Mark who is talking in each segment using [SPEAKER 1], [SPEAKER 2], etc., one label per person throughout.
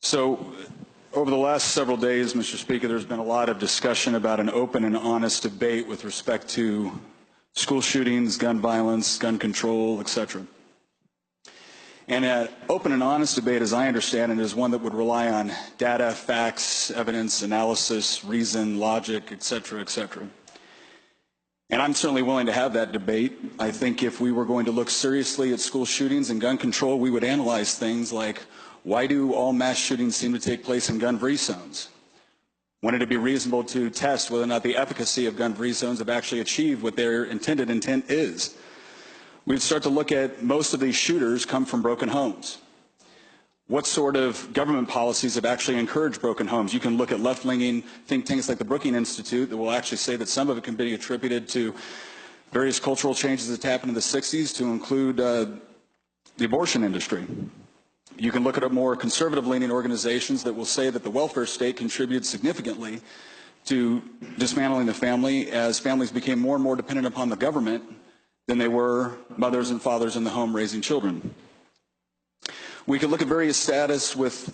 [SPEAKER 1] So over the last several days, Mr. Speaker, there's been a lot of discussion about an open and honest debate with respect to school shootings, gun violence, gun control, etc. And an open and honest debate, as I understand it, is one that would rely on data, facts, evidence, analysis, reason, logic, etc., etc. And I'm certainly willing to have that debate. I think if we were going to look seriously at school shootings and gun control, we would analyze things like, why do all mass shootings seem to take place in gun-free zones? When it'd be reasonable to test whether or not the efficacy of gun-free zones have actually achieved what their intended intent is. We'd start to look at most of these shooters come from broken homes. What sort of government policies have actually encouraged broken homes? You can look at left-leaning think tanks like the Brookings Institute that will actually say that some of it can be attributed to various cultural changes that happened in the 60s, to include the abortion industry. You can look at more conservative-leaning organizations that will say that the welfare state contributed significantly to dismantling the family as families became more and more dependent upon the government than they were mothers and fathers in the home raising children. We could look at various status with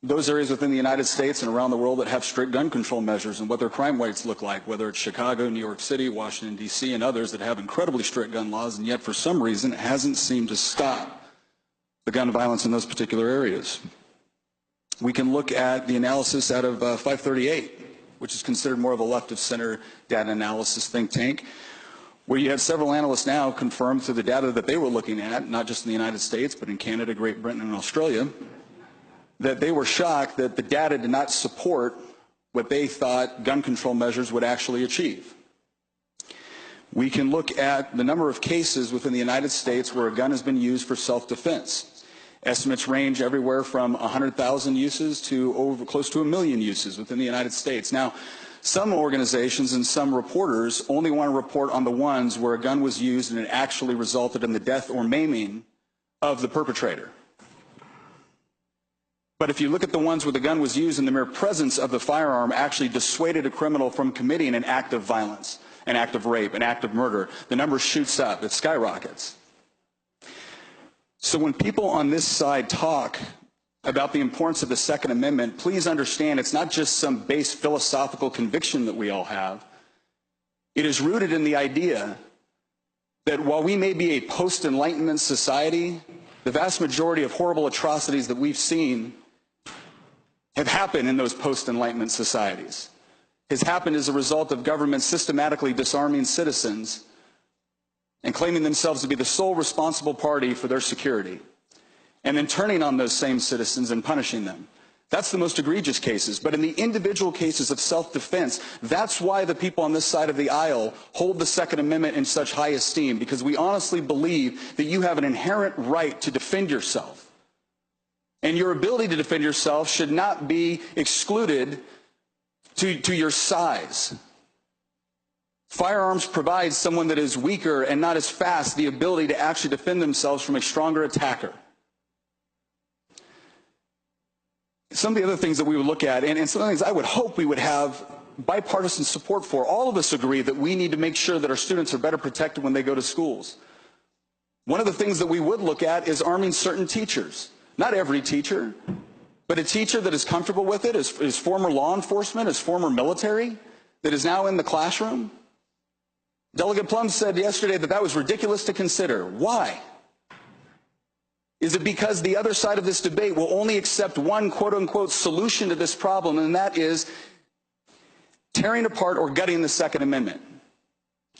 [SPEAKER 1] those areas within the United States and around the world that have strict gun control measures and what their crime rates look like, whether it's Chicago, New York City, Washington, D.C., and others that have incredibly strict gun laws, and yet for some reason it hasn't seemed to stop the gun violence in those particular areas. We can look at the analysis out of 538, which is considered more of a left-of-center data analysis think tank, where you have several analysts now confirm through the data that they were looking at, not just in the United States, but in Canada, Great Britain, and Australia, that they were shocked that the data did not support what they thought gun control measures would actually achieve. We can look at the number of cases within the United States where a gun has been used for self-defense. Estimates range everywhere from 100,000 uses to over close to 1 million uses within the United States. Now, some organizations and some reporters only want to report on the ones where a gun was used and it actually resulted in the death or maiming of the perpetrator. But if you look at the ones where the gun was used and the mere presence of the firearm actually dissuaded a criminal from committing an act of violence, an act of rape, an act of murder, the number shoots up, it skyrockets. So when people on this side talk about the importance of the Second Amendment, please understand it's not just some base philosophical conviction that we all have. It is rooted in the idea that while we may be a post-Enlightenment society, the vast majority of horrible atrocities that we've seen have happened in those post-Enlightenment societies. Has happened as a result of government systematically disarming citizens and claiming themselves to be the sole responsible party for their security, and then turning on those same citizens and punishing them. That's the most egregious cases. But in the individual cases of self-defense, that's why the people on this side of the aisle hold the Second Amendment in such high esteem, because we honestly believe that you have an inherent right to defend yourself. And your ability to defend yourself should not be excluded to your size. Firearms provide someone that is weaker and not as fast the ability to actually defend themselves from a stronger attacker. Some of the other things that we would look at, and some of the things I would hope we would have bipartisan support for, all of us agree that we need to make sure that our students are better protected when they go to schools. One of the things that we would look at is arming certain teachers. Not every teacher, but a teacher that is comfortable with it, is former law enforcement, is former military, that is now in the classroom. Delegate Plum said yesterday that that was ridiculous to consider. Why? Is it because the other side of this debate will only accept one quote-unquote solution to this problem, and that is tearing apart or gutting the Second Amendment?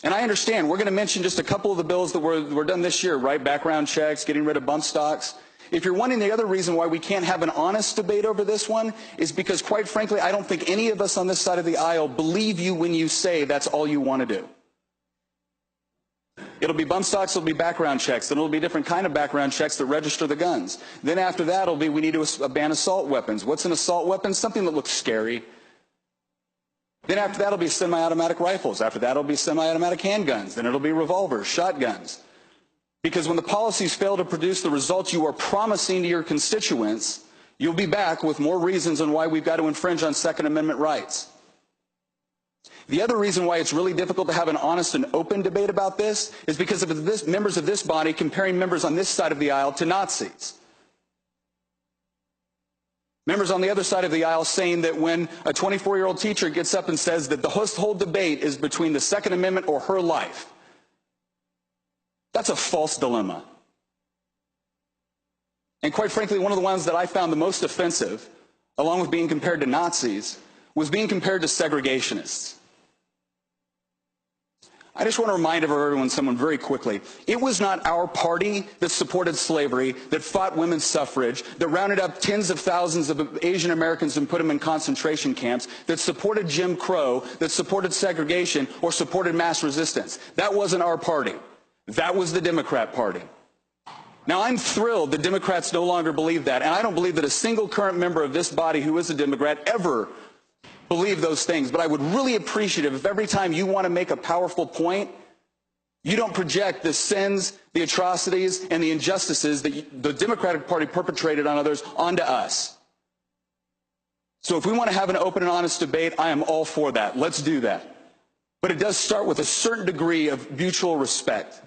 [SPEAKER 1] And I understand, we're going to mention just a couple of the bills that were done this year, right? Background checks, getting rid of bump stocks. If you're wondering the other reason why we can't have an honest debate over this one, is because, quite frankly, I don't think any of us on this side of the aisle believe you when you say that's all you want to do. It'll be bump stocks, it'll be background checks, then it'll be different kind of background checks that register the guns. Then after that, it'll be we need to ban assault weapons. What's an assault weapon? Something that looks scary. Then after that, it'll be semi-automatic rifles. After that, it'll be semi-automatic handguns. Then it'll be revolvers, shotguns. Because when the policies fail to produce the results you are promising to your constituents, you'll be back with more reasons on why we've got to infringe on Second Amendment rights. The other reason why it's really difficult to have an honest and open debate about this is because of members of this body comparing members on this side of the aisle to Nazis. Members on the other side of the aisle saying that when a 24-year-old teacher gets up and says that the whole debate is between the Second Amendment or her life, that's a false dilemma. And quite frankly, one of the ones that I found the most offensive, along with being compared to Nazis, was being compared to segregationists. I just want to remind everyone someone very quickly. It was not our party that supported slavery, that fought women's suffrage, that rounded up tens of thousands of Asian Americans and put them in concentration camps, that supported Jim Crow, that supported segregation, or supported mass resistance. That wasn't our party. That was the Democrat Party. Now, I'm thrilled that Democrats no longer believe that, and I don't believe that a single current member of this body who is a Democrat ever believe those things, but I would really appreciate it if every time you want to make a powerful point, you don't project the sins, the atrocities, and the injustices that the Democratic Party perpetrated on others onto us. So if we want to have an open and honest debate, I am all for that. Let's do that. But it does start with a certain degree of mutual respect.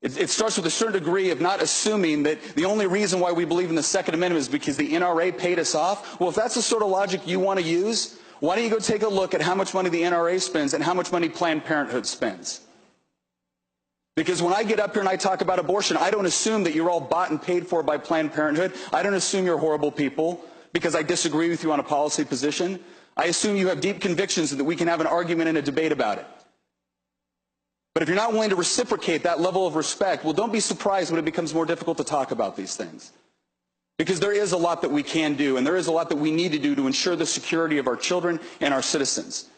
[SPEAKER 1] It starts with a certain degree of not assuming that the only reason why we believe in the Second Amendment is because the NRA paid us off. Well, if that's the sort of logic you want to use, why don't you go take a look at how much money the NRA spends and how much money Planned Parenthood spends? Because when I get up here and I talk about abortion, I don't assume that you're all bought and paid for by Planned Parenthood. I don't assume you're horrible people because I disagree with you on a policy position. I assume you have deep convictions and that we can have an argument and a debate about it. But if you're not willing to reciprocate that level of respect, well, don't be surprised when it becomes more difficult to talk about these things. Because there is a lot that we can do, and there is a lot that we need to do to ensure the security of our children and our citizens.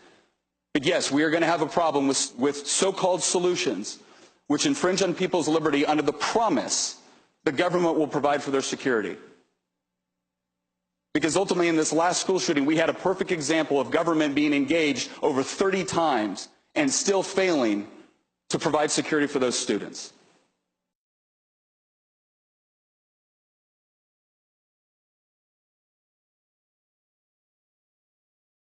[SPEAKER 1] But yes, we are going to have a problem with so-called solutions which infringe on people's liberty under the promise the government will provide for their security. Because ultimately in this last school shooting, we had a perfect example of government being engaged over 30 times and still failing to provide security for those students.